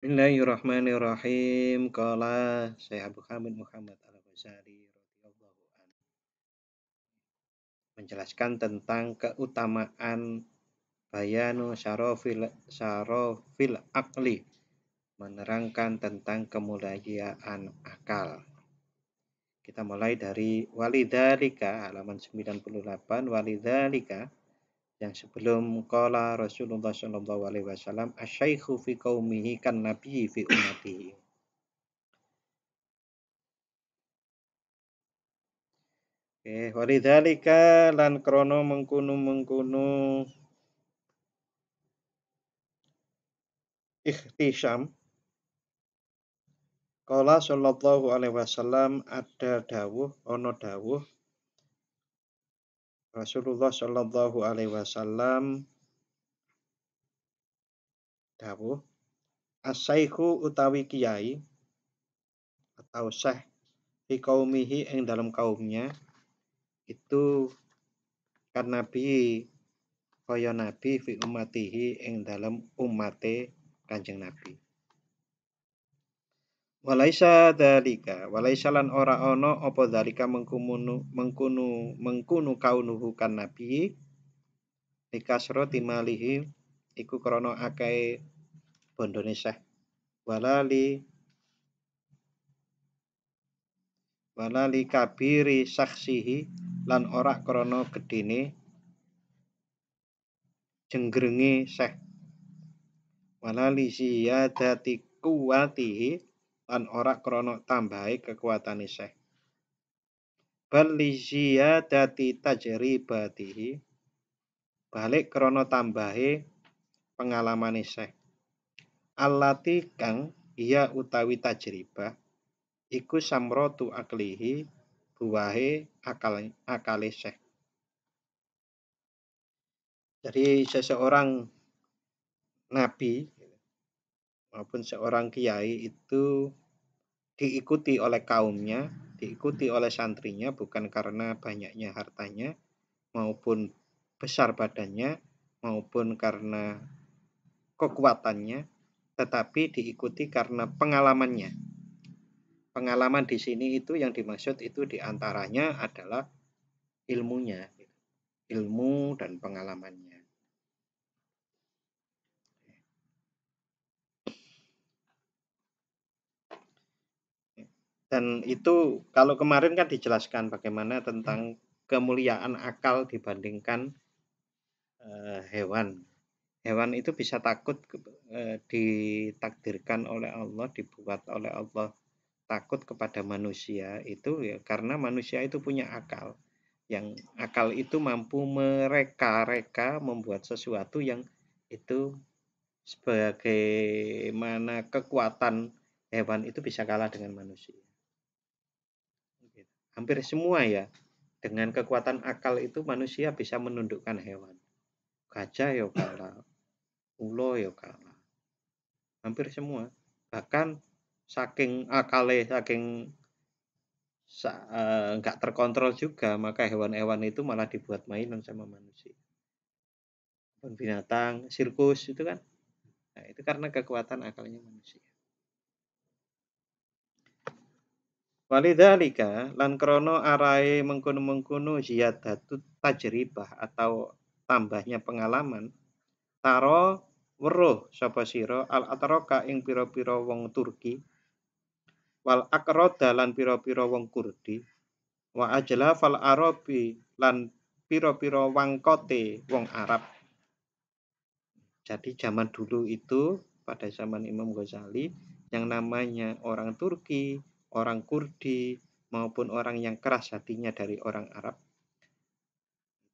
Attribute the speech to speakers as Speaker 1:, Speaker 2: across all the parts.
Speaker 1: Bismillahirrahmanirrahim. Qala Syekh Abu Hamid Muhammad Al-Ghazali radhiyallahu anhu menjelaskan tentang keutamaan bayanu syarofil akli, menerangkan tentang kemuliaan akal. Kita mulai dari walidzalika halaman 98 walidzalika yang sebelum qala Rasulullah sallallahu alaihi wasallam asyaikhu fi qaumihi kan nabi fi ummatihi. Walidzalika lan krono mengkunu ikhtisam qala sallallahu alaihi wasallam ada dawuh Rasulullah sallallahu alaihi wasallam dawuh as-saikhu utawi kiai atau syekh fi qaumihi ing dalam kaumnya itu kan nabi kaya nabi fi ummatihi ing dalam ummate Kanjeng Nabi. Walaisa lan ora ana apa dalika mengkunu kaunuhu kan nabi likasroti malihi iku krana akeh bondone Syekh walali kabiri saksihi lan ora krana gedene jenggrenge Syekh walali ziyadati kuwatihi lan ora krana tambahe kekuatane Syekh bal li ziyadati tajribatihi balik krana tambahe pengalamane Syekh allati kang iya utawi tajribah iku samrotu aklihi buahe akale Syekh. Jadi seseorang nabi maupun seorang kiai itu diikuti oleh kaumnya, diikuti oleh santrinya bukan karena banyaknya hartanya maupun besar badannya maupun karena kekuatannya, tetapi diikuti karena pengalamannya. Pengalaman di sini itu yang dimaksud itu diantaranya adalah ilmunya, ilmu dan pengalamannya. Dan itu kalau kemarin kan dijelaskan bagaimana tentang kemuliaan akal dibandingkan hewan. Hewan itu bisa takut ditakdirkan oleh Allah, dibuat oleh Allah takut kepada manusia itu ya karena manusia itu punya akal. Yang akal itu mampu mereka-reka membuat sesuatu yang itu sebagaimana kekuatan hewan itu bisa kalah dengan manusia. Hampir semua ya, dengan kekuatan akal itu manusia bisa menundukkan hewan. Gajah ya kalah, ulo ya kalah. Hampir semua. Bahkan saking akale, saking nggak terkontrol juga, maka hewan-hewan itu malah dibuat mainan sama manusia. Binatang, sirkus itu kan, nah, itu karena kekuatan akalnya manusia. Walidzalika lan krono arahe mengkono-mengkono ziyadatu tajribah atau tambahnya pengalaman taro weruh sapa sira al atroka ing pira-pira wong Turki wal akroda lan pira-pira wong Kurdi wa ajla fal arabi lan pira-pira wangkote wong Arab. Jadi zaman dulu itu pada zaman Imam Ghazali yang namanya orang Turki, orang Kurdi maupun orang yang keras hatinya dari orang Arab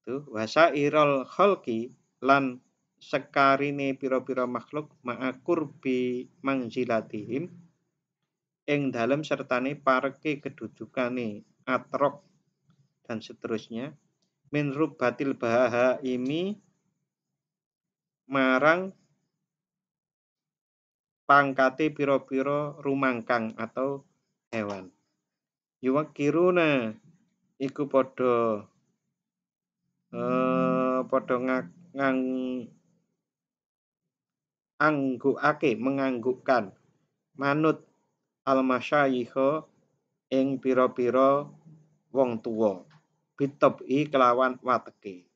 Speaker 1: itu wasairul khalqi lan sekarine pira-pira makhluk ma'a kurbi mangzilatihim ing dalem sertane pareke kedudukane atrok dan seterusnya min rubatil bahaimi marang pangkate pira-pira rumangkang atau hewan. Yuwakiruna iku padha ngang menganggukkan manut al-masyayikha ing pira-pira wong tuwa bitobi kelawan wateke.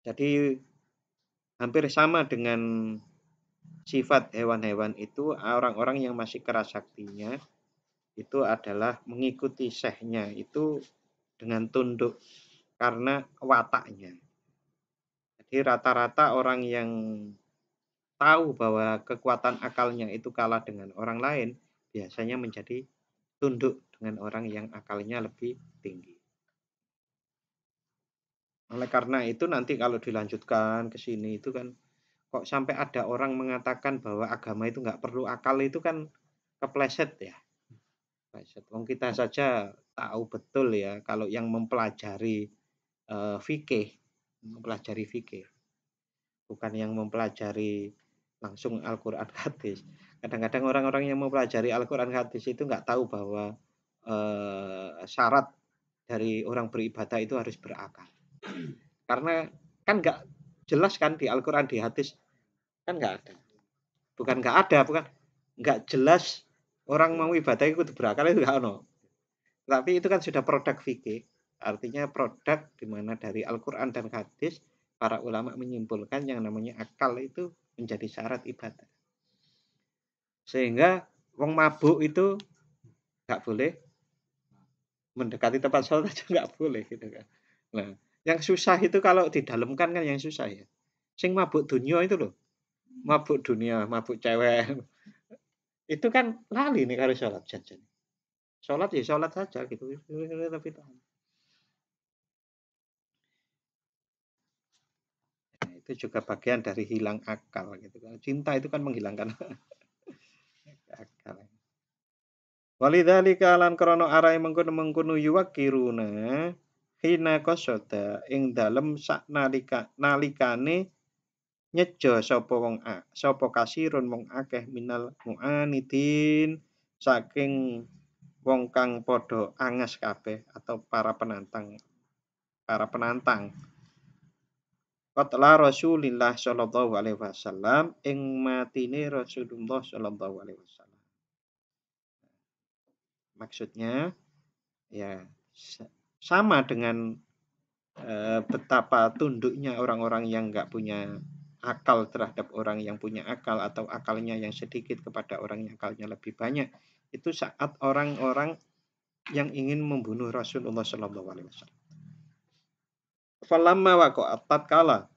Speaker 1: Jadi hampir sama dengan sifat hewan-hewan itu, orang-orang yang masih keras saktinya itu adalah mengikuti syekhnya itu dengan tunduk karena wataknya. Jadi rata-rata orang yang tahu bahwa kekuatan akalnya itu kalah dengan orang lain, biasanya menjadi tunduk dengan orang yang akalnya lebih tinggi. Oleh karena itu nanti kalau dilanjutkan ke sini itu kan kok sampai ada orang mengatakan bahwa agama itu nggak perlu akal, itu kan kepleset ya. Kepleset. Wong kita saja tahu betul ya kalau yang mempelajari fikih, bukan yang mempelajari langsung Al-Quran hadis. Kadang-kadang orang-orang yang mempelajari Al-Quran hadis itu nggak tahu bahwa syarat dari orang beribadah itu harus berakal. Karena kan nggak jelas kan di Al-Quran, di hadis kan nggak ada. Bukan nggak ada, bukan nggak jelas orang mau ibadah itu berakal, itu nggak ono. Tapi itu kan sudah produk fikih, artinya produk di mana dari Al-Quran dan hadis para ulama menyimpulkan yang namanya akal itu menjadi syarat ibadah. Sehingga wong mabuk itu nggak boleh mendekati tempat sholat aja, nggak boleh gitu kan. Nah, yang susah itu kalau didalamkan kan yang susah ya. Sing mabuk dunia itu loh, mabuk dunia, mabuk cewek, itu kan lali nih kalau sholat jajan. Sholat ya sholat saja gitu. Tapi nah, itu juga bagian dari hilang akal gitu kan. Cinta itu kan menghilangkan akal. Walidzalika lan krana arahe mengkono-mengkono yuwakiruna hina qasada ing dalem sak nalikane nyejo sapa kasirun wong akeh minal muanidin saking wong kang padha anges kabeh atau para penantang. Qatla Rasulillah sallallahu alaihi wasallam ing matine Rasulullah sallallahu alaihi wasallam. Maksudnya ya sama dengan betapa tunduknya orang-orang yang nggak punya akal terhadap orang yang punya akal, atau akalnya yang sedikit kepada orang yang akalnya lebih banyak. Itu saat orang-orang yang ingin membunuh Rasulullah sallallahu alaihi wasallam. Falamma waqa'at tatkala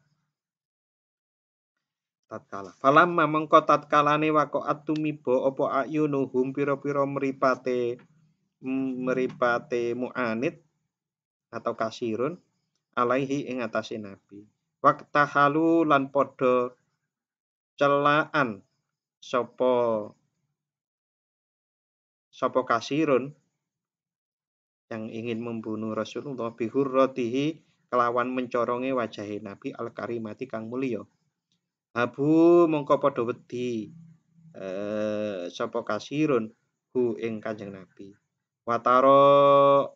Speaker 1: falamma mengko tatkalane waqa'at tumiba apa ayunuhum pira-pira meripate mu'anid atau kasirun alaihi ing atase nabi. Waqtahalu lan padha celaan sapa kasirun yang ingin membunuh Rasulullah bihurratihi kelawan mencoronge wajahe nabi al-karimati kang mulya. Habu mongko padha wedi sapa kasirun hu ing Kanjeng Nabi. Wataro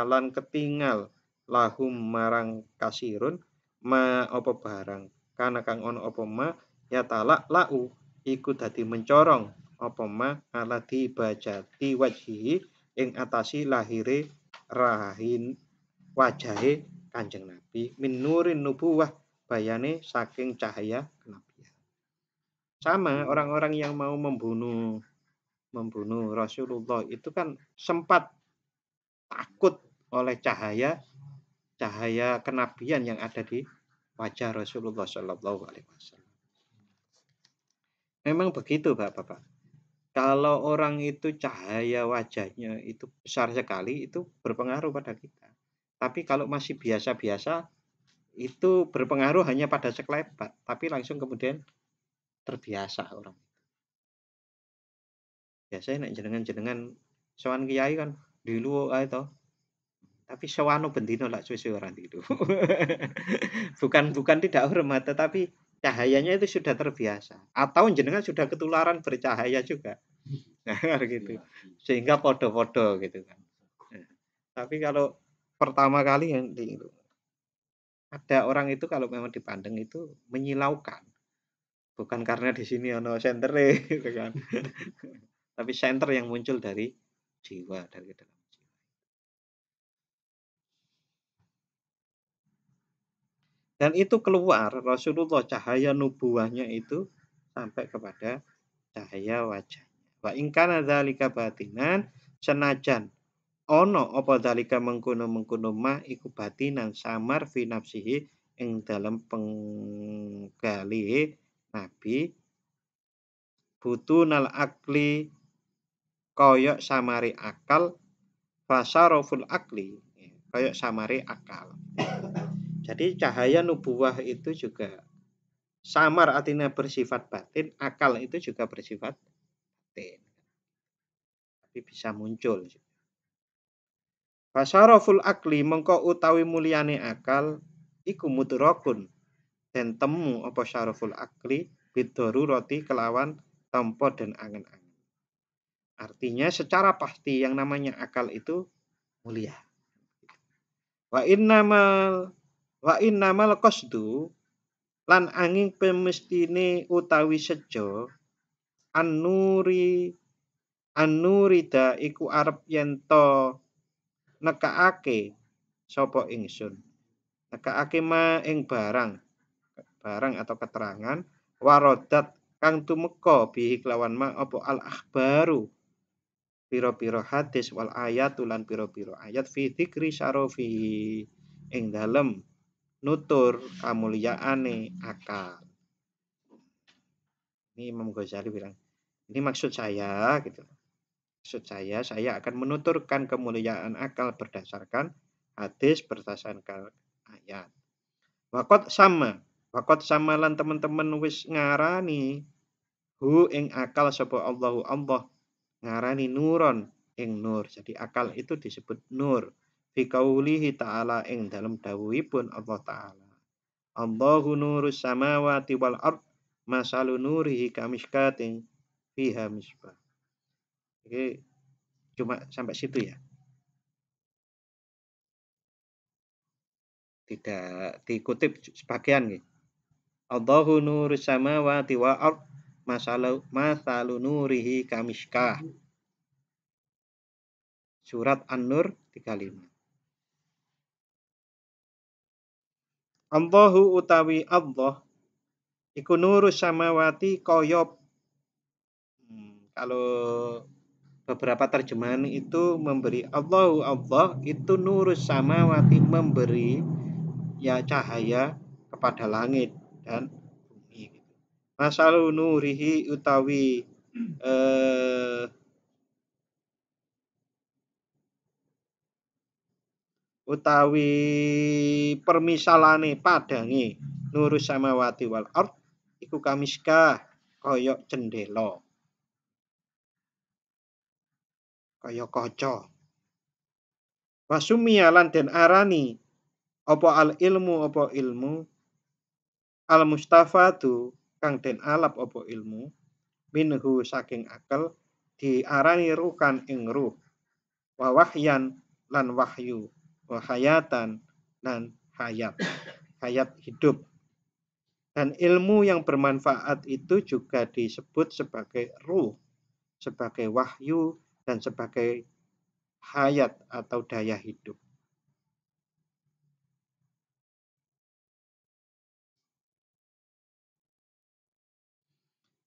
Speaker 1: lan ketinggal lahum marang kasirun ma apa barang kana kang ono apa ma ya talak lau iku dadi mencorong apa ma ala dibajati wajhi ing atasi lahire rahin wajahe Kanjeng Nabi min nurin nubuwah bayane saking cahaya kenabian. Sama orang-orang yang mau membunuh Rasulullah itu kan sempat takut oleh cahaya kenabian yang ada di wajah Rasulullah Shallallahu Alaihi Wasallam. Memang begitu, Bapak-bapak. Kalau orang itu cahaya wajahnya itu besar sekali, itu berpengaruh pada kita. Tapi kalau masih biasa-biasa, itu berpengaruh hanya pada sekelebat, tapi langsung kemudian terbiasa orang. Biasanya nek jenengan sowan kiai kan dilu ae to. Tapi sewano bendino lak suwe-suwe ora tiru. Bukan tidak hormat, tetapi cahayanya itu sudah terbiasa. Atau jenengan sudah ketularan bercahaya juga. Nah, gitu. Sehingga podo-podo gitu kan. Nah, tapi kalau pertama kali yang Ada orang itu kalau memang dipandang itu menyilaukan, bukan karena di sini ono sentere gitu kan. Tapi senter yang muncul dari jiwa, dari dalam jiwa. Dan itu keluar Rasulullah cahaya nubuahnya itu sampai kepada cahaya wajahnya. Wa in kana dzalika batinan, senajan ono apa dzalika mengkono-mengkono mah iku batinan samar fi nafsihi ing dalam penggalihe Nabi butunal akli koyok samari akal fasaroful akli koyok samari akal. Jadi cahaya nubuah itu juga samar artinya bersifat batin, akal itu juga bersifat batin. Tapi bisa muncul. Fasaroful akli mengko utawi mulyane akal iku mudrakun dan temu apa syaraful akli bidoruroti kelawan tempo dan angen-angen. Artinya secara pasti yang namanya akal itu mulia. Wa innamal qasdu lan angin pemestine utawi sejo anurida iku arep yento nekaake sapa ingsun. Nekaake ma ing barang atau keterangan warodat kang tumeka bihi kelawan ma apa al akhbaru piro-piro hadis wal ayat lan piro-piro ayat fi dzikri syarafi ing dalem nutur kamulyaane akal. Ini Imam Ghazali bilang, ini maksud saya gitu. Maksud saya akan menuturkan kemuliaan akal berdasarkan hadis, berdasarkan ayat. Wakot sama lan teman-teman wis ngarani hu ing akal sapa Allahu Allah ngarani nuron ing nur. Jadi akal itu disebut nur. Fi qaulihi ta'ala ing dalam dawuhipun Allah Ta'ala. Allahu nurus samawati wal ard masalu nurihi kamishkatin fiha misbah. Oke, cuma sampai situ ya. Tidak dikutip sebagian gitu. Allahu nurus samawati wal ard masalu nurihi kamishkah. Surat An-Nur 35. Allahu utawi Allah iku nurus samawati koyop. Kalau beberapa terjemahan itu memberi Allahu Allah itu nurus samawati memberi ya cahaya kepada langit dan bumi. Masalu nurihi utawi permisalane padange nurus samawati wal ard iku kamiskah koyok cendela kaya kaca. Wasumiyalan den arani apa al ilmu al mustafadu kang den alap apa ilmu minhu saking akal diarani rukan ing ruh wa wahyan lan wahyu wa hayatan lan hayat hidup. Dan ilmu yang bermanfaat itu juga disebut sebagai ruh, sebagai wahyu dan sebagai hayat atau daya hidup.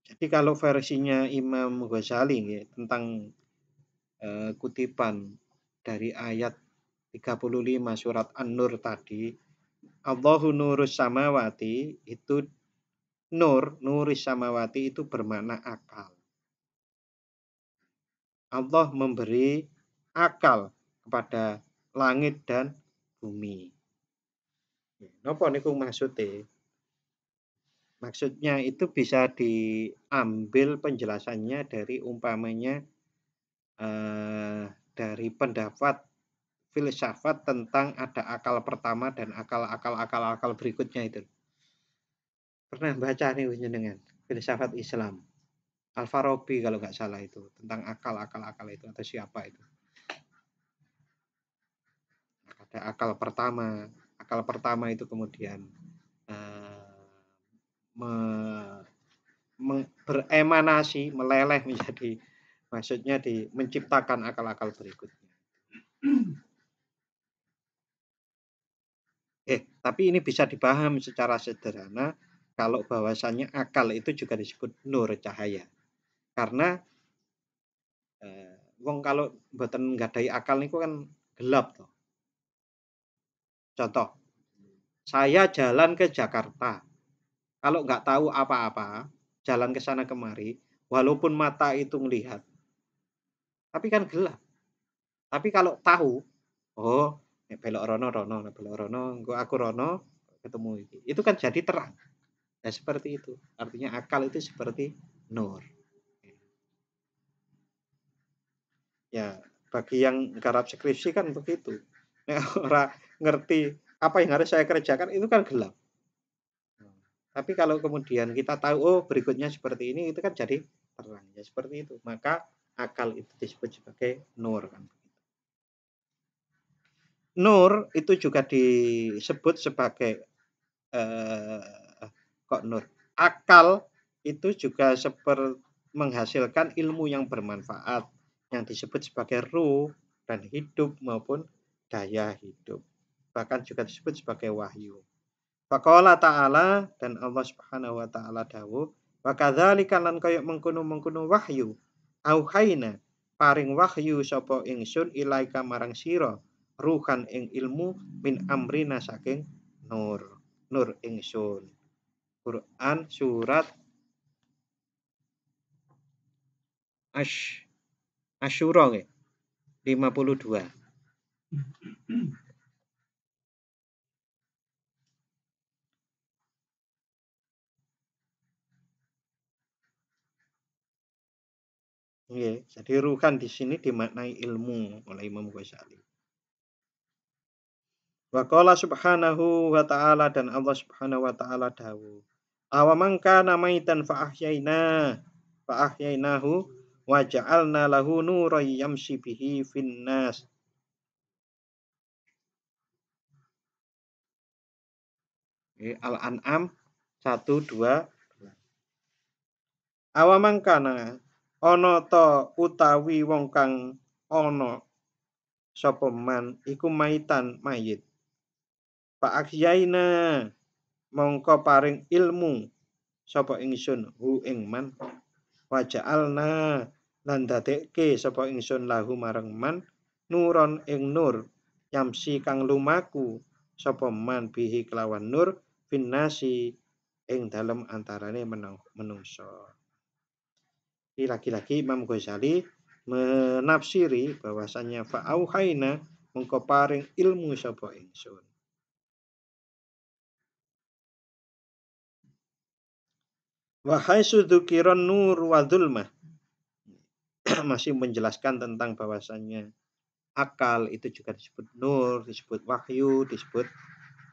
Speaker 1: Jadi kalau versinya Imam Ghazali ya, tentang kutipan dari ayat 35 surat An-Nur tadi, Allahu nurus samawati itu nuris samawati itu bermakna akal. Allah memberi akal kepada langit dan bumi. Napa niku maksudnya? Maksudnya itu bisa diambil penjelasannya dari umpamanya dari pendapat filsafat tentang ada akal pertama dan akal berikutnya itu. Pernah baca nih jenengan filsafat Islam. Al-Farabi kalau nggak salah itu tentang akal itu atau siapa itu. Ada akal pertama, Akal pertama itu kemudian beremanasi, meleleh menjadi, maksudnya menciptakan akal-akal berikutnya. Tapi ini bisa dipahami secara sederhana kalau bahwasannya akal itu juga disebut nur, cahaya. Karena wong kalau mboten nggadhahi akal niku kan gelap toh. Contoh, saya jalan ke Jakarta. Kalau nggak tahu apa-apa, jalan ke sana kemari, walaupun mata itu melihat, tapi kan gelap. Tapi kalau tahu, oh, nek belok rono rono, nek belok rono, engko aku rono ketemu iki. Itu kan jadi terang. Ya seperti itu. Artinya akal itu seperti nur. Ya, bagi yang garap skripsi kan begitu. Nek ora ngerti apa yang harus saya kerjakan itu kan gelap. Tapi kalau kemudian kita tahu, oh berikutnya seperti ini, itu kan jadi terang. Ya seperti itu. Maka akal itu disebut sebagai nur kan. Nur itu juga disebut sebagai kok nur. Akal itu juga menghasilkan ilmu yang bermanfaat yang disebut sebagai ruh dan hidup maupun daya hidup. Bahkan juga disebut sebagai wahyu. Faqala ta'ala, dan Allah Subhanahu wa taala dawuh, wa kadzalika lan kaya mengkono-mengkono wahyu, auhayna paring wahyu sapa ingsun ilaika marang sira, ruhan ing ilmu min amrina saking nur ingsun. Quran surat Asyura nggih 52. Nggih, jadi ruhan di sini dimaknai ilmu oleh Imam Ghazali. Wa qala subhanahu wa ta'ala, dan Allah Subhanahu wa ta'ala dawuh, awaman kana maitan fa ahyainahu wa ja'alna lahu nuran yamshi bihi finnas. Al-An'am 1, 2. Awaman kana ana ta utawi wong kang ana sapa man iku maitan mayit. Fa ahyaina mongko paring ilmu sapa ingsun hu ing man, wa ja'alna lan dadekke sapa ingsun lahu marang man nuron ing nur yamsi kang lumaku sapa man bihi kelawan nur finnasi ing dalem antarane menungso. Ini lagi-lagi Imam Ghazali menafsiri bahwasannya fa'auhaina mengko paring ilmu sapa ingsun. Wa haitsu dzukiran nur wa dzulmah, masih menjelaskan tentang bahwasannya akal itu juga disebut nur, disebut wahyu, disebut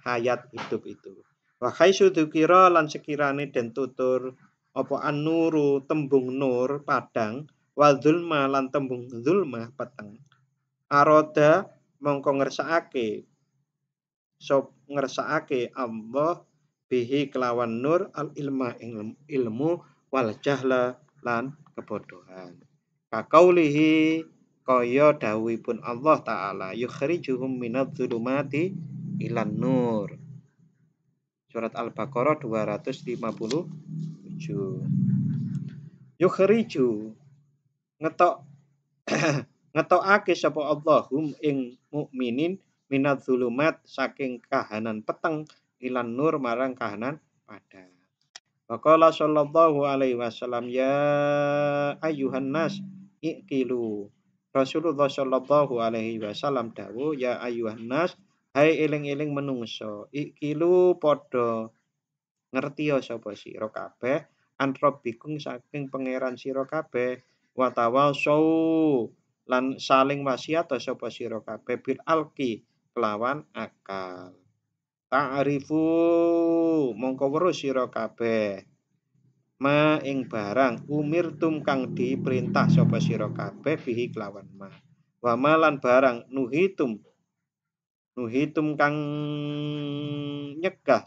Speaker 1: hayat hidup itu. Wa haitsu dzukira lan sekirane den tutur apa an-nuru tembung nur padang, wa dzulma lan tembung dzulmah peteng. Aroda mongko ngersakake Allah bihi kelawan nur al ilma ilmu wal jahla lan kebodohan. Kakaulihi kaya dawuhipun Allah taala, yukhrijuhum minadz zulumati ilan nur. Surat Al-Baqarah 257. Yukhriju ngetokake sapa Allah hum ing mukminin minadz zulumat saking kahanan peteng ilan nur marang kahanan padang. Waqala sallallahu alaihi wasallam, ya ayyuhan nas iqilu. Rasulullah sallallahu alaihi wasallam dawuh, ya ayyuhan nas, hai eling-eling menungso, iqilu padha ngertiya sapa sira kabeh an rabbikum saking pangeran sira kabeh, wa tawasau lan saling wasiat sapa sira kabeh bil alqi kelawan akal. Ta'rifu mongko weruh sira kabeh ma ing barang umirtum kang diperintah sapa sira kabeh bihi kelawan ma, wa malan barang nuhitum nuhitum kang nyegah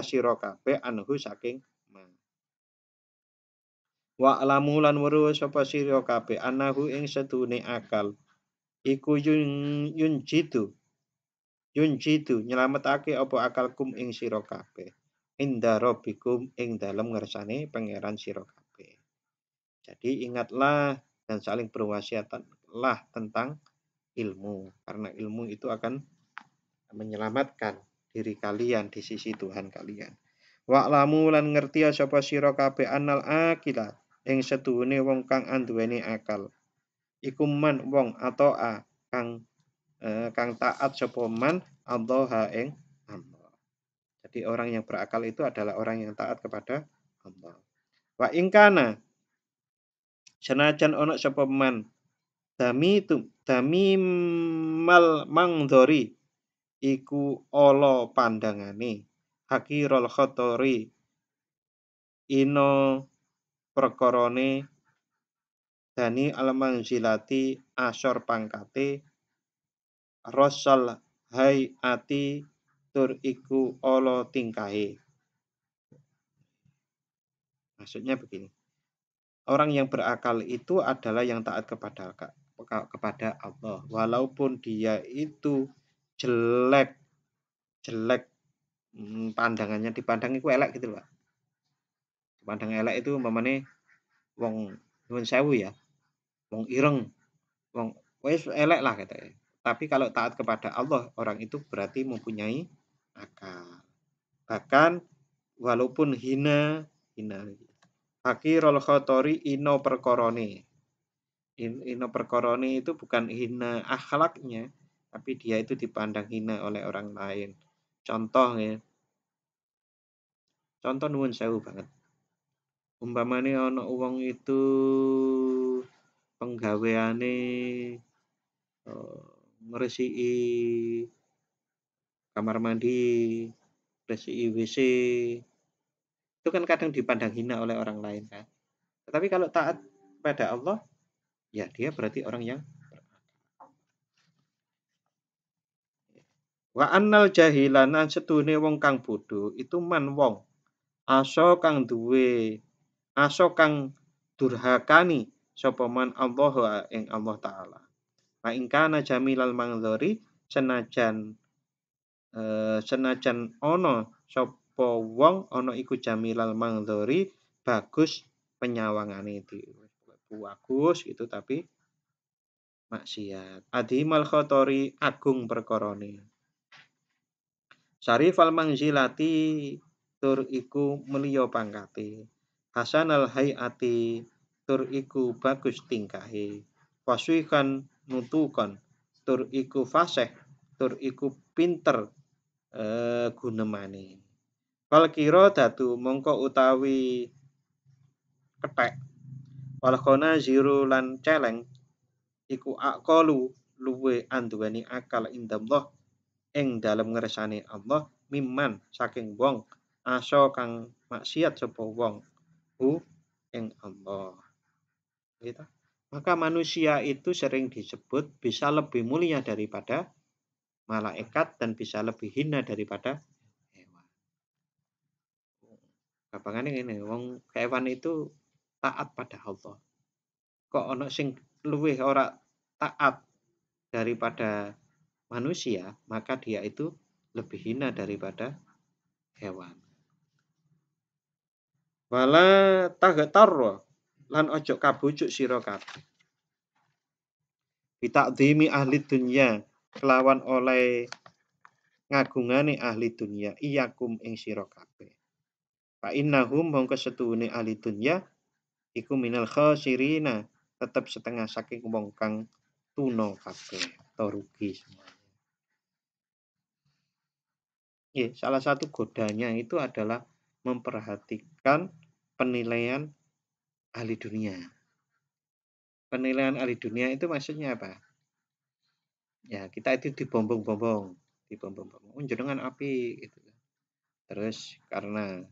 Speaker 1: sira kabeh anhu saking ma. Wa alamu lan weruh sapa sira kabeh anahu ing sedune akal iku yunjidu nyelametake apa akalkum ing sira kabeh inda rabbikum ing dalem ngersane pangeran sira kabeh. Jadi ingatlah dan saling berwasiatlah tentang ilmu karena ilmu itu akan menyelamatkan diri kalian di sisi Tuhan kalian. Wa'lamu lan ngerti sapa sira kabeh anal akila ing setuhune wong kang anduweni akal. Iku man wong atoa kang taat sapa man Allah ing Allah. Jadi orang yang berakal itu adalah orang yang taat kepada Allah. Wa ingkana senajan ono sapa man dami mal mangdori iku ala pandangane hakirul khotori ino perkorone dani al-manzilati asor pangkate rosal hayati tur iku ala tingkahe. Maksudnya begini, orang yang berakal itu adalah yang taat kepada Allah walaupun dia itu jelek pandangannya, dipandang itu elek gitu loh. Dipandang elek itu umpamane wong nyuwun sewu ya, wong ireng, wong wis elek lah katanya. Tapi kalau taat kepada Allah, orang itu berarti mempunyai akal. Bahkan walaupun hina hakirul khotori ino perkorone. Ino perkorone itu bukan hina akhlaknya, tapi dia itu dipandang hina oleh orang lain. Contoh ya, contoh nuwun sewu banget. Umpamane ana wong itu penggaweane ngresiki kamar mandi, ngresiki WC, itu kan kadang dipandang hina oleh orang lain kan. Tetapi kalau taat pada Allah, ya dia berarti orang yang wa annal jahilan lan setune wong kang bodho itu man wong aso kang durhakani sapa man Allah ing Allah taala. Wa ingkana jamilal mangdhari senajan ana sapa wong ana iku jamilal mangdhari bagus penyawangane itu. Bagus itu tapi maksiat. Adimal khotori agung perkorone. Syarifal manzilati tur iku mulia pangkate. Hasanal hayati tur iku bagus tingkahe. Fasuikan nutukan tur iku fasih tur iku pinter gunemane. Fal kira datu mongko utawi kethek. Wal khona ziru lan celeng iku aqalu luwe anduweni akal indallah ing dalem ngersane Allah mimman saking wong aso kang maksiat sapa wong ing Allah. Gitu. Maka manusia itu sering disebut bisa lebih mulia daripada malaikat dan bisa lebih hina daripada hewan. Gampangane ngene, wong hewan itu taat pada Allah. Kok ono sing luwih ora taat daripada manusia, maka dia itu lebih hina daripada hewan. Wala taghtar lan ojo kabujuk sira kabeh. Bitakdimi ahli dunya kelawan oleh ngagungane ahli dunya iyakum ing sira kabeh. Fa innahum mongko setuhune ahli dunya iku minal khasirina tetep setengah saking wong kang tuna kabeh atau rugi semuanya. Ya, salah satu godanya itu adalah memperhatikan penilaian ahli dunia. Penilaian ahli dunia itu maksudnya apa? Ya, kita itu dibombong-bombong. Jenengan api gitu. Terus karena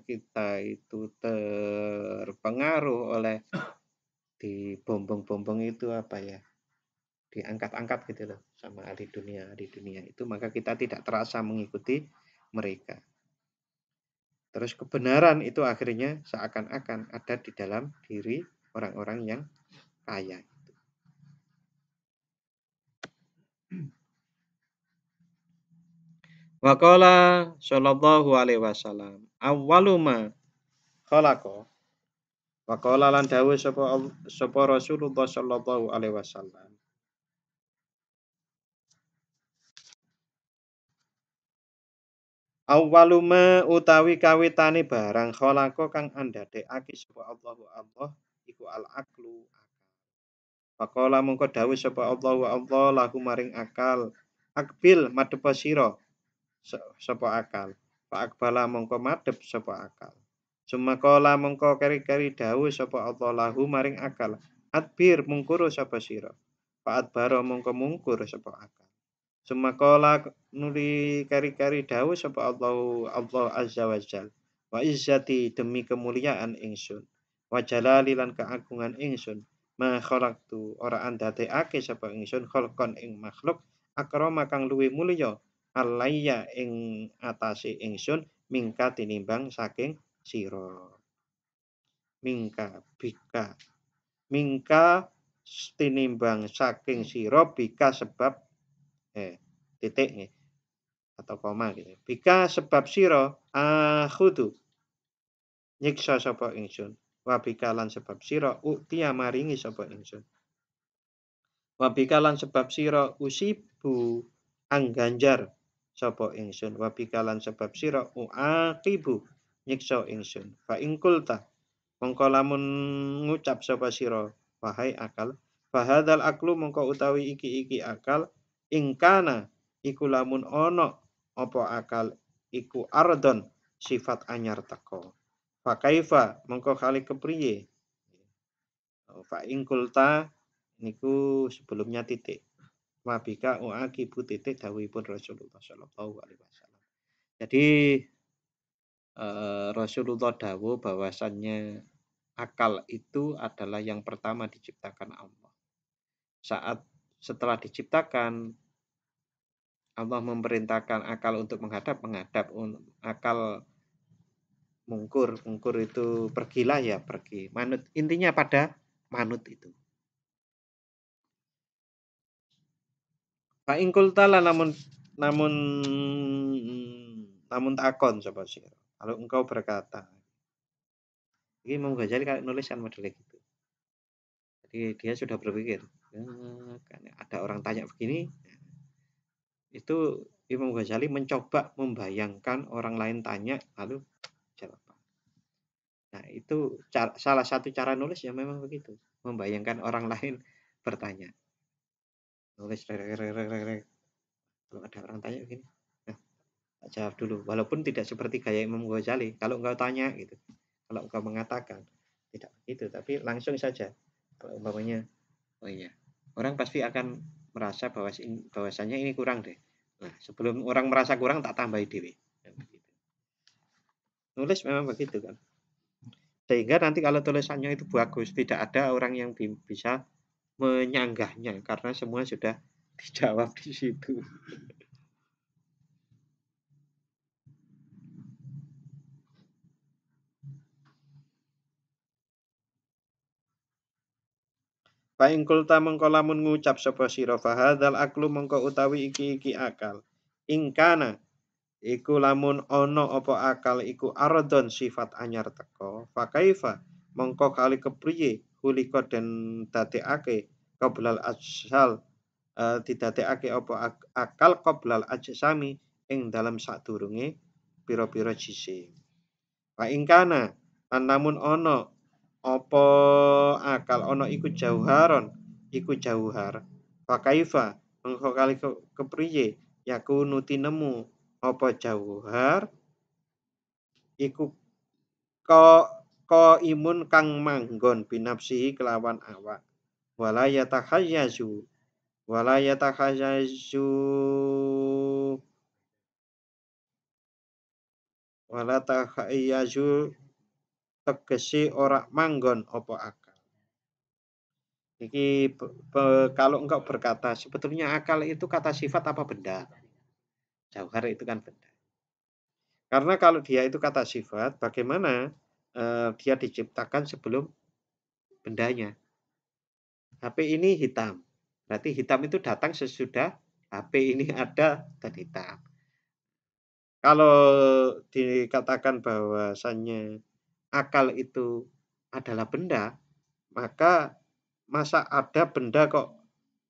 Speaker 1: kita itu terpengaruh oleh dibombong-bombong itu apa ya? diangkat-angkat gitu loh sama ahli dunia itu, maka kita tidak terasa mengikuti mereka. Terus kebenaran itu akhirnya seakan-akan ada di dalam diri orang-orang yang kaya. Waqala sallallahu alaihi wasallam awwaluma khalaqa. Waqala lan dawuh sapa Rasulullah sallallahu alaihi wasallam. Awwaluma utawi kawitane barang khalaqa kang andadekake sapa Allahu Allah iku al-aqlu. Faqala mongko dawuh sapa Allah lahu maring akal. Akbil madhep sira sapa akal. Fa akbala mongko madhep sapa akal. Sumakala mongko keri-keri dawuh sapa Allah lahu maring akal. Adbir mungkur sapa sira. Fa adbara mongko mungkur sapa akal. Sumakala nuli keri-keri dawuh sapa Allah azza wa jal. Wa izzati demi kemuliaan ingsun. Wa jalali lan keagungan ingsun. Ma khalaqtu ora andadekake sapa ingsun khalqan ing makhluk akrama kang luwih mulya alayya ing atase ingsun mingka tinimbang saking sira. Mingka tinimbang saking sira bika sebab titik nih atau koma gitu. Bika sebab sira akhudu nyiksa sapa ingsun. Wa bika lan sebab sira uktia maringi sapa ingsun. Wabika lan sebab sira usibu angganjar sapa ingsun. Wabika lan sebab sira uaqibu nyiksa ingsun. Fa ingkulta mongko lamun ngucap sapa sira wahai akal. Fahadal aklu mongko utawi iki akal ingkana iku lamun ono apa akal iku ardon sifat anyar teko. Fa kaifa mongko kali kepriye. Fa ingkulta niku sebelumnya titik. Wabika uaqibu titik dawuhipun Rasulullah sallallahu alaihi wasallam. Jadi Rasulullah dawuh bahwasannya akal itu adalah yang pertama diciptakan Allah. Setelah diciptakan Allah memerintahkan akal untuk menghadap, akal mungkur itu pergilah ya pergi. Manut intinya pada manut itu. Fa ingkulta namun takon sapa sira. Kalau engkau berkata, ini Imam Ghazali kalau nulis kan modelnya gitu. Jadi dia sudah berpikir, kan ada orang tanya begini, itu Imam Ghazali mencoba membayangkan orang lain tanya lalu jawab. Nah itu salah satu cara nulis ya memang begitu, membayangkan orang lain bertanya. Nulis kalau ada orang tanya begini, nah jawab dulu, walaupun tidak seperti gaya Imam Ghazali. Kalau engkau tanya gitu, kalau engkau mengatakan tidak begitu, tapi langsung saja. Kalau umpamanya, oh iya, orang pasti akan merasa bahwasanya ini kurang deh. Nah, sebelum orang merasa kurang tak tambahi dewe. Nulis memang begitu kan. Sehingga nanti kalau tulisannya itu bagus, tidak ada orang yang bisa menyanggahnya karena semua sudah dijawab di situ. Fa in qulta mengko lamun ngucap sapa sira fa hadzal aqlu mengko utawi iki akal. Ingkana iku lamun ana apa akal iku aradon sifat anyar teko. Fa kaifa mengko kali kepriye hulika den dadekake qoblal ajsal didadekake apa akal qoblal ajsami ing dalam sadurunge pira-pira jisim. Fa ingkana lan namun ana apa akal ana iku jauharon iku jauhar fakaifa mengko kali kepriye yaku nuti nemu apa jauhar iku ko imun kang manggon binafsihi kelawan awak wala yatakhayazu tegese ora manggon apa akal. Iki kalau engkau berkata sebetulnya akal itu kata sifat apa benda? Jauhar itu kan benda. Karena kalau dia itu kata sifat, bagaimana dia diciptakan sebelum bendanya? HP ini hitam. Berarti hitam itu datang sesudah HP ini ada dan hitam. Kalau dikatakan bahwasannya akal itu adalah benda, maka masa ada benda kok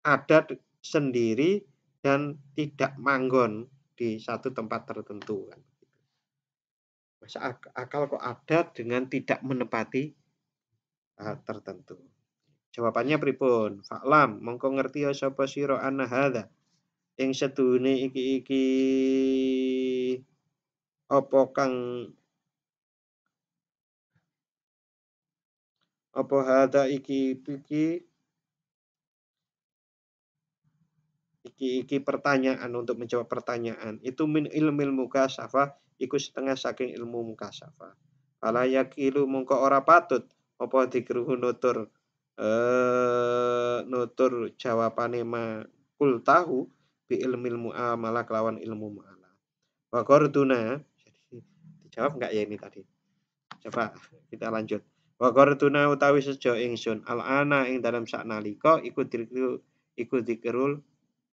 Speaker 1: ada sendiri dan tidak manggon di satu tempat tertentu kan. Masa akal kok ada dengan tidak menepati tertentu. Jawabannya pripun? Fa'lam mongko ngerti ya sapa sira ana hadza ing sedune iki apa kang apa hadza iki pertanyaan untuk menjawab pertanyaan itu min ilmil mukasafah iku setengah saking ilmu mukasafah. Fala yakilu mongko ora patut apa dikruhu nutur jawabane ma kul tahu bi ilmil muamalah kelawan ilmu muamalah. Wa qarduna jadi dijawab enggak ya ini tadi? Coba kita lanjut. Wa qarduna utawi sejo ingsun al ana ing dalam saknalika iku dikrul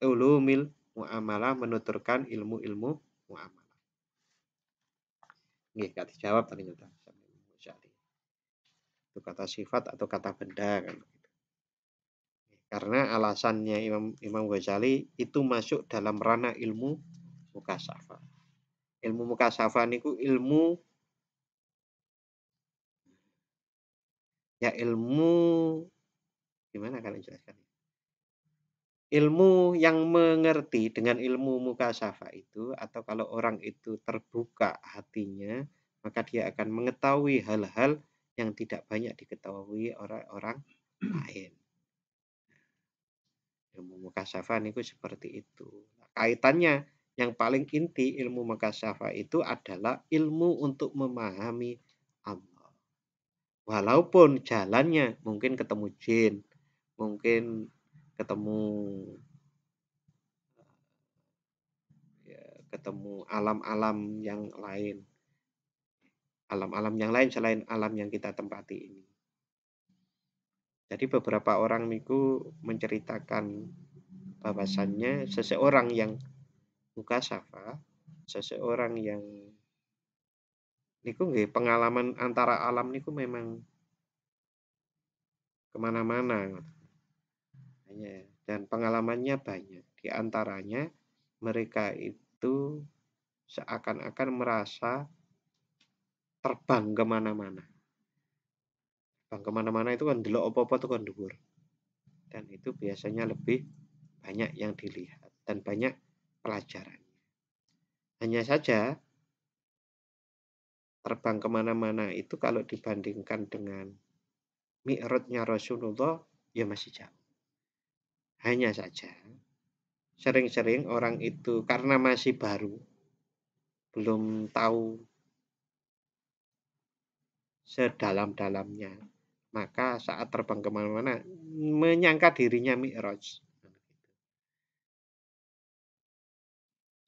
Speaker 1: ulumil muamalah menuturkan ilmu-ilmu muamalah. Nggih, gak dijawab ternyata. Itu kata sifat atau kata benda kan. Karena alasannya Imam Ghazali itu masuk dalam ranah ilmu mukasafah. Ilmu mukasafah niku ilmu gimana kalian jelaskan? Ilmu yang mengerti dengan ilmu mukasafah itu atau kalau orang itu terbuka hatinya, maka dia akan mengetahui hal-hal yang tidak banyak diketahui orang-orang lain. Ilmu mukasafah itu seperti itu. Kaitannya yang paling inti ilmu mukasafah itu adalah ilmu untuk memahami Allah. Walaupun jalannya mungkin ketemu jin, mungkin ketemu alam-alam yang lain. Alam-alam yang lain selain alam yang kita tempati ini. Jadi beberapa orang niku menceritakan bahwasannya seseorang yang mukasafah, seseorang yang niku nggih pengalaman antara alam niku memang kemana-mana. Dan pengalamannya banyak. Di antaranya mereka itu seakan-akan merasa terbang kemana-mana. Terbang kemana-mana itu kan delok apa-apa tuh kan dhuwur. Dan itu biasanya lebih banyak yang dilihat dan banyak pelajarannya. Hanya saja terbang kemana-mana itu kalau dibandingkan dengan mi'rajnya Rasulullah ya masih jauh. Hanya saja sering-sering orang itu karena masih baru, belum tahu sedalam-dalamnya, maka saat terbang kemana-mana menyangka dirinya mi'raj.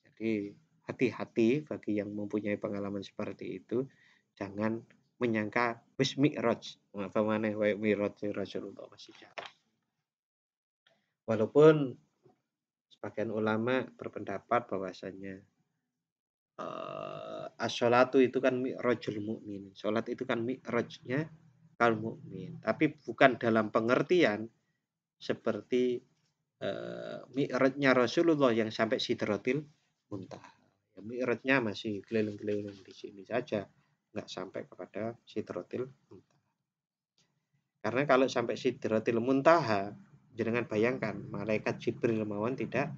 Speaker 1: Jadi hati-hati bagi yang mempunyai pengalaman seperti itu, jangan menyangka wis mi'raj. Apa maneh wae mi'raj Rasulullah masih jauh. Walaupun sebagian ulama berpendapat bahwasanya as-sholatu itu kan mi'rajul mukmin. Salat itu kan mi'rajnya kaum mukmin, tapi bukan dalam pengertian seperti mi'rajnya Rasulullah yang sampai Sidratil Muntaha. Ya, mi'rajnya masih keliling-keliling di sini saja, nggak sampai kepada Sidratil Muntaha. Karena kalau sampai Sidratil Muntaha, jangan bayangkan malaikat Jibril mawon tidak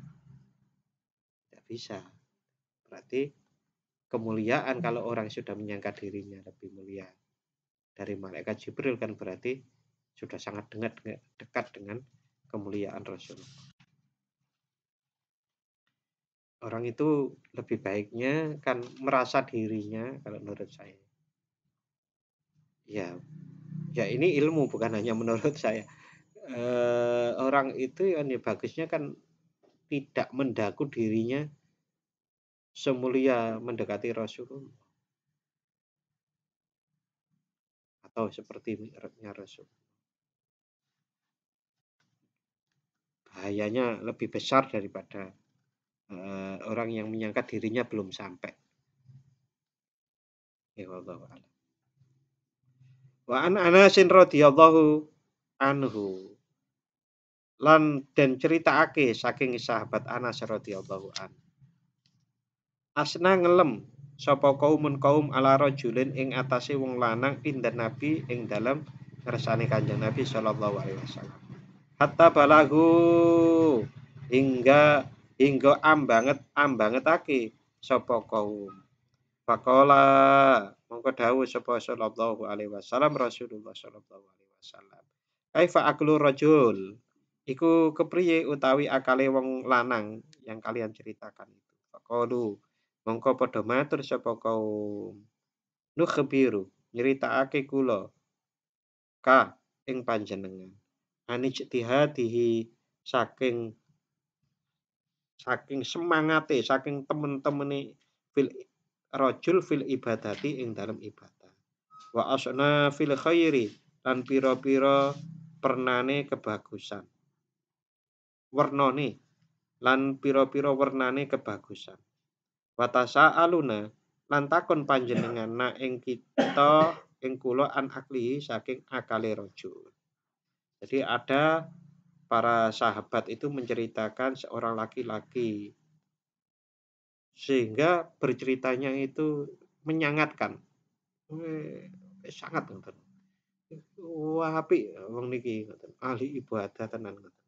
Speaker 1: bisa. Berarti kemuliaan kalau orang sudah menyangka dirinya lebih mulia dari malaikat Jibril kan berarti sudah sangat dekat dengan kemuliaan Rasul. Orang itu lebih baiknya kan merasa dirinya kalau menurut saya. Ya ini ilmu bukan hanya menurut saya. orang itu kan ya bagusnya kan tidak mendaku dirinya semulia mendekati Rasulullah atau seperti mi'rajnya Rasul. Bahayanya lebih besar daripada orang yang menyangka dirinya belum sampai. Ya Allah. Wa an Anasin radhiyallahu anhu lan den critakake saking sahabat Anas radhiyallahu anhu. Asna ngelem sapa kaum ala rajulin ing atase wong lanang indan Nabi ing dalem ngersane Kanjeng Nabi sallallahu alaihi wasallam. Hatta balagu hingga ambangetake sapa kaum. Faqala mongko dawuh sapa sallallahu alaihi wasallam Rasulullah sallallahu alaihi wasallam. Kaifa aklu rajul? Iku kepriye utawi akale wong lanang yang kalian ceritakan itu. Faqalu mongko padha matur sapa kaum. Nukhbiru nyritakake kula ka ing panjenengan. Anijtihadihi saking semangate, saking temen-temene fil rajul fil ibadati ing dalam ibadah. Wa asna fil khairi lan pira-pira pernane kebagusan. Wernane lan pira-pira wernane kebagusan. Wa tasaaluna lan takon panjenengan na ing kita ing kula an akli saking akale rajul. Jadi ada para sahabat itu menceritakan seorang laki-laki sehingga berceritanya itu menyangatkan. Sangat ngoten. Wah apik wong niki ngoten, ahli ibadah tenan ngoten.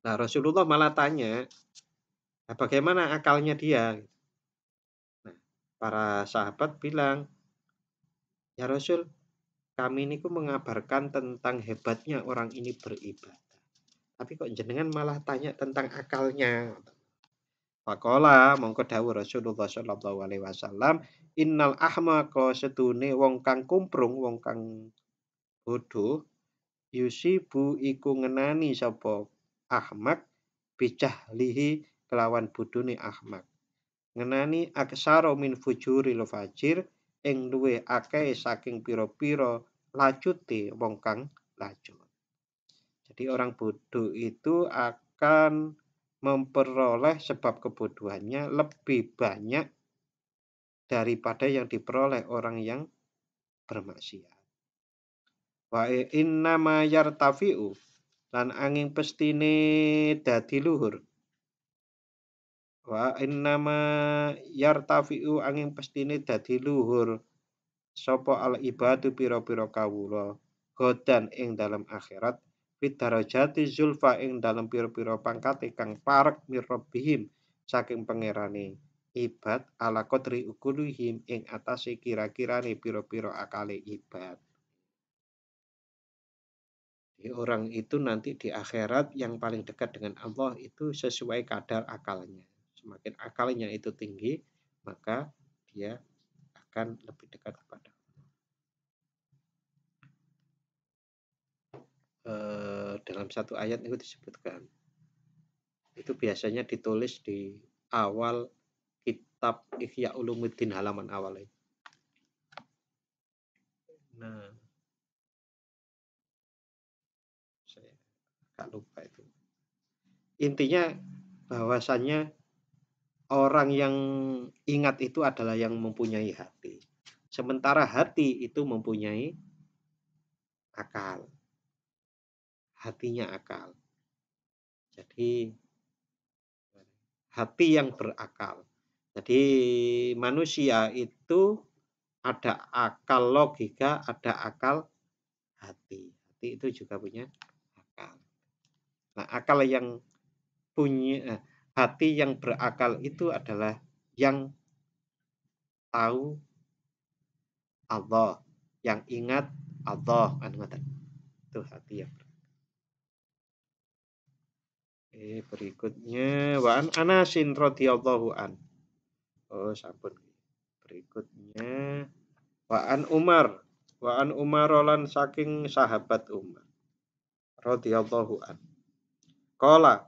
Speaker 1: Nah, Rasulullah malah tanya, nah, bagaimana akalnya dia? Nah, para sahabat bilang, ya Rasul, kami ini mengabarkan tentang hebatnya orang ini beribadah. Tapi kok jenengan malah tanya tentang akalnya? Faqala mongko dawuh Rasulullah sallallahu alaihi wasallam, innal ahmaqa setune wong kang kumprung, wong kang bodoh, yusibu iku ngenani sapa ahmak bijahlihi kelawan bodhone ahmak. Ngenani aksara min fujuril fajir ing luwih akeh saking pira-pira lacute wong kang lacut. Jadi orang bodoh itu akan memperoleh sebab kebodohannya lebih banyak daripada yang diperoleh orang yang bermaksiat. Wa inna ma yartafi'u lan angin pestine dadi luhur. Wa inna ma yartafi'u angin pestine dadi luhur sapa al ibadu pira-pira kawula godan ing dalam akhirat fit darajati zulfa ing dalam pira-pira pangkate kang parek mirrabihim saking pangerane ibad ala qadri ukuluhim ing atase kira-kirane pira-pira akale ibad. Jadi orang itu nanti di akhirat yang paling dekat dengan Allah itu sesuai kadar akalnya. Semakin akalnya itu tinggi, maka dia akan lebih dekat kepada dalam satu ayat itu disebutkan. Itu biasanya ditulis di awal kitab Ihya Ulumuddin halaman awalnya. Nah, saya agak lupa itu. Intinya bahwasannya orang yang ingat itu adalah yang mempunyai hati. Sementara hati itu mempunyai akal. Hatinya akal. Jadi hati yang berakal. Jadi manusia itu ada akal logika, ada akal hati. Hati itu juga punya akal. Nah, akal yang punya hati yang berakal itu adalah yang tahu Allah, yang ingat Allah kan ngoten. Itu hati yang berakal. Berikutnya wa an Anasin radhiyallahu an. Oh, sampun. Berikutnya wa an Umar lan saking sahabat Umar. radhiyallahu an. Qala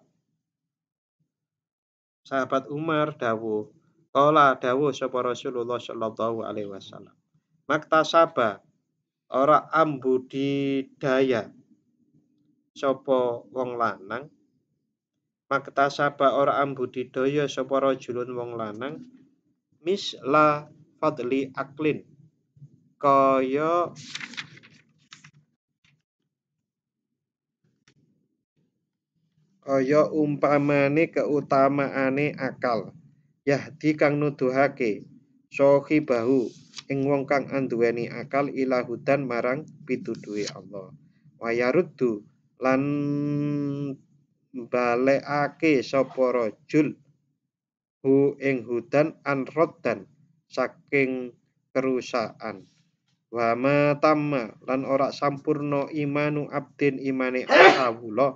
Speaker 1: sahabat Umar dawuh, qala dawuh sapa Rasulullah sallallahu alaihi wasallam. Maktasaba ora ambudidaya sapa wong lanang, maktasaba ora ambudidaya sapa rajulun wong lanang, misla fadli aklin kaya umpamane keutamaane akal. Yahdi kang nuduhake sahibahu ing wong kang anduweni akal ila hudan marang pituduhe Allah. Wayaruddu lan balekake sapa rajul hu ing hudan anroddan saking kerusakan. Wa ma tamma lan ora sampurna imanu abdin imane kawula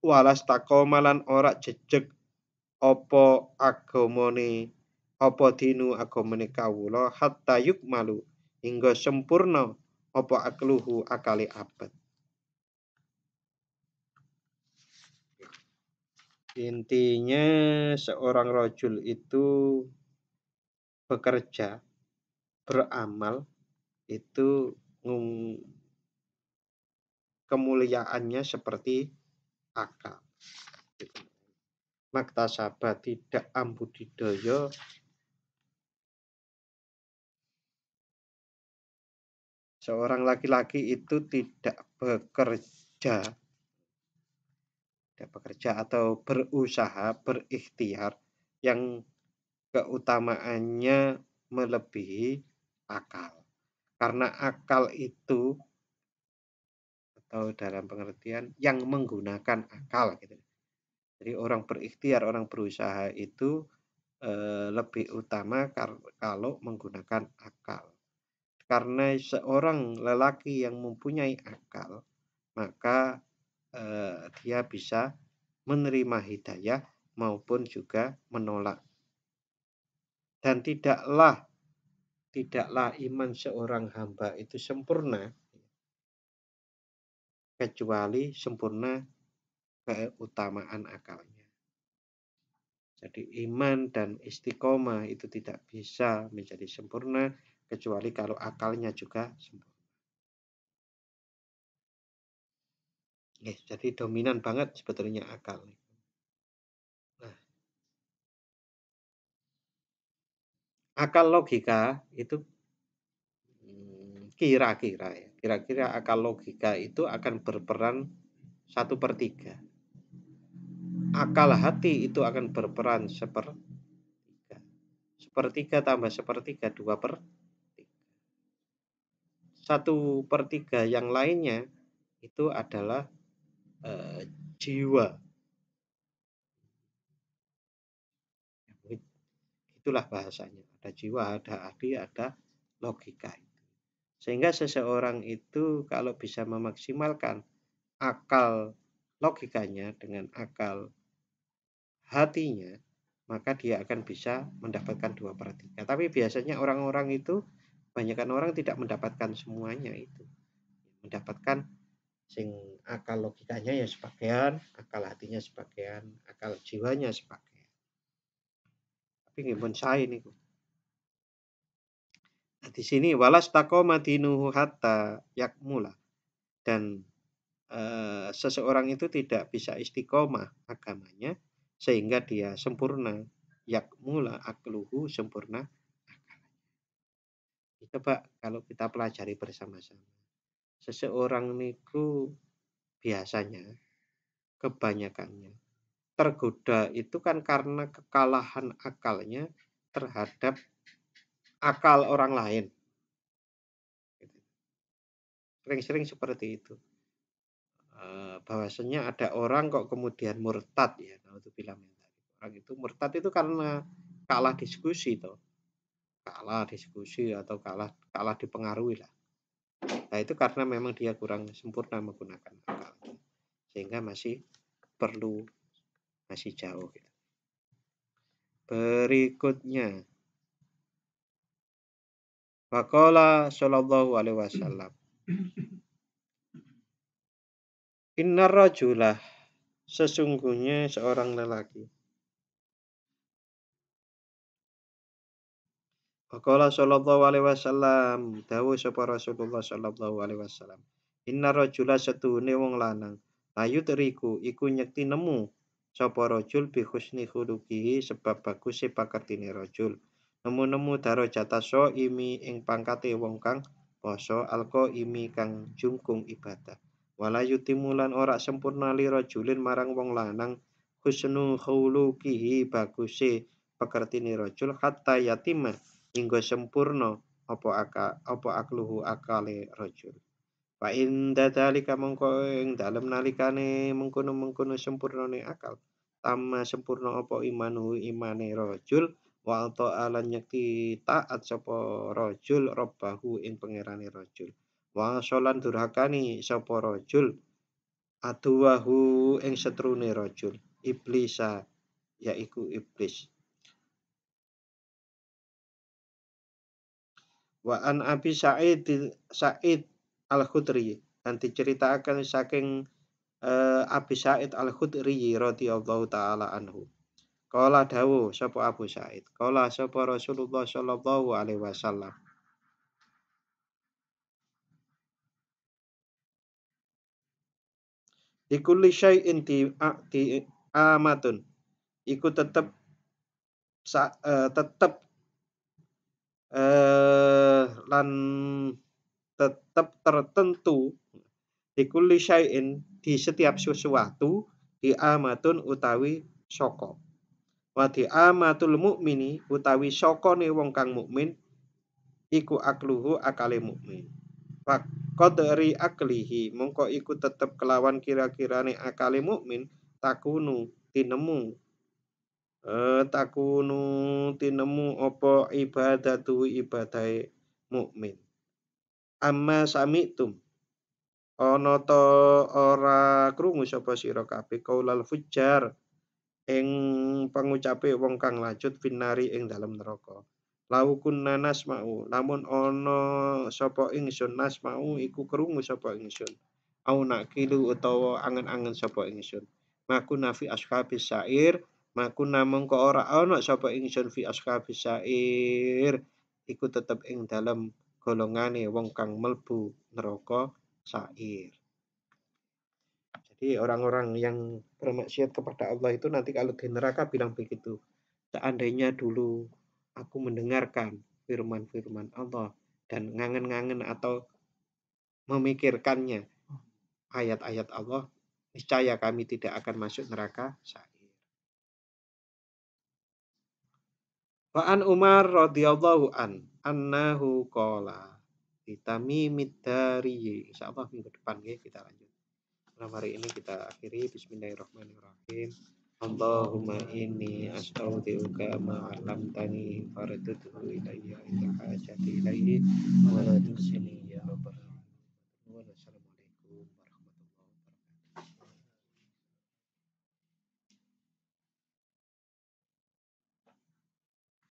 Speaker 1: walas taqoma lan ora jejeg apa agamane apa dinu agamane kawula hatta yukmalu hingga sempurna apa akluhu akali abad. Intinya seorang rajul itu bekerja, beramal itu kemuliaannya seperti akal. Maktasaba tidak ambudidaya seorang laki-laki itu tidak bekerja atau berusaha, berikhtiar yang keutamaannya melebihi akal. Karena akal itu atau dalam pengertian yang menggunakan akal gitu. Jadi orang berikhtiar, orang berusaha itu lebih utama kalau menggunakan akal. Karena seorang lelaki yang mempunyai akal, maka dia bisa menerima hidayah maupun juga menolak. Dan tidaklah iman seorang hamba itu sempurna kecuali sempurna keutamaan akalnya. Jadi iman dan istiqomah itu tidak bisa menjadi sempurna kecuali kalau akalnya juga sempurna. Jadi dominan banget sebetulnya akal. Nah, akal logika itu kira-kira akal logika itu akan berperan 1/3. Akal hati itu akan berperan 1/3. 1/3 tambah 1/3 2/3. 1/3 yang lainnya itu adalah jiwa. Itulah bahasanya. Ada jiwa, ada hati, ada logika. Sehingga seseorang itu kalau bisa memaksimalkan akal logikanya dengan akal hatinya, maka dia akan bisa mendapatkan 2/3. Tapi biasanya orang-orang itu, kebanyakan orang tidak mendapatkan semuanya itu. Mendapatkan sing akal logikanya ya sebagian, akal hatinya sebagian, akal jiwanya sebagian. Tapi nggih pun sae niku. Nah, di sini walas taqoma dinuhu hatta yakmula. Dan seseorang itu tidak bisa istiqomah agamanya sehingga dia sempurna, yakmula akluhu, sempurna akalnya. Coba kalau kita pelajari bersama-sama. Seseorang niku biasanya kebanyakannya tergoda itu kan karena kekalahan akalnya terhadap akal orang lain. Sering-sering seperti itu. Bahwasanya ada orang kok kemudian murtad ya, kalau itu bilang orang itu murtad itu karena kalah diskusi toh. Kalah diskusi atau kalah dipengaruhi lah. Nah, itu karena memang dia kurang sempurna menggunakan akal. Sehingga masih jauh gitu. Berikutnya Faqala sallallahu alaihi wasallam Innar rajulah, sesungguhnya seorang lelaki. Faqala sallallahu alaihi wasallam, dawuh sapa Rasulullah sallallahu alaihi wasallam. Inna rajula setune wong lanang, ayu teriku iku nyekti nemu sapa rajul bi husni khuluqihi sebab baguse pakertine rajul. Nemu-nemu darajata imi ing pangkate wong kang poso alqa imi kang jungkung ibadah. Wala yutimulan ora sempurna li rajulin marang wong lanang husnu khuluqihi baguse pakertine rajul hatta yatima hingga sempurna apa akluhu akale rajul. Fa inda dzalika mongko ing dalem nalikane mengkono-mengkono sempurnane akal. Tamma sempurna apa imanu imane rajul wa ta'ala nyekti taat sapa rajul robbahu ing pangerane rajul. Wa sholan durhakani sapa rajul aduwahu ing setrune rajul. Iblisa yaiku iblis. Wa an Abi Sa'id Al-Khudri dan diceritakan saking Abi Sa'id Al-Khudri radhiyallahu taala anhu. Qala dawu sapa Abu Sa'id. Qala sapa Rasulullah sallallahu alaihi wasallam. Likulli syai'in di amatun. Iku tetep tetep lan tetep tertentu likulli syai'in di setiap sesuatu di amatun utawi saka. Wa di amatul mukmini utawi sakane wong kang mukmin iku akluhu akale mukmin. Wa qadri aklihi mongko iku tetep kelawan kira-kirane akale mukmin takunu tinemu takunu tinemu apa ibadatu ibadahe mukmin. Amma sami'tum ana ta ora krungu sapa sira kabeh kaulal fujjar ing pangucape wong kang lanjut finari ing dalem neraka. Lau kunna nasma'u lamun ana sapa ingsun nasma'u iku krungu sapa ingsun. Au nakilu utawa angen-angen sapa ingsun. Makuna fi ashabis sa'ir makuna mengko ora ana sapa ingsun fi ashabis sa'ir iku tetep ing dalem golongane wong kang mlebu neraka sa'ir. Jadi orang-orang yang bermaksiat kepada Allah itu nanti kalau di neraka bilang begitu. Seandainya dulu aku mendengarkan firman-firman Allah dan ngangen-ngangen atau memikirkannya ayat-ayat Allah, niscaya kami tidak akan masuk neraka sa'ir. Wa an Umar radhiyallahu annahu qala Tamimid dari insyaallah minggu depan ya kita lanjut. Malam hari ini kita akhiri. Bismillahirrahmanirrahim. Allahumma inni astaudiuka ma 'allamtani faradduhu ilayya ila hajati ilaihi wa la tusini ya rabbal alamin.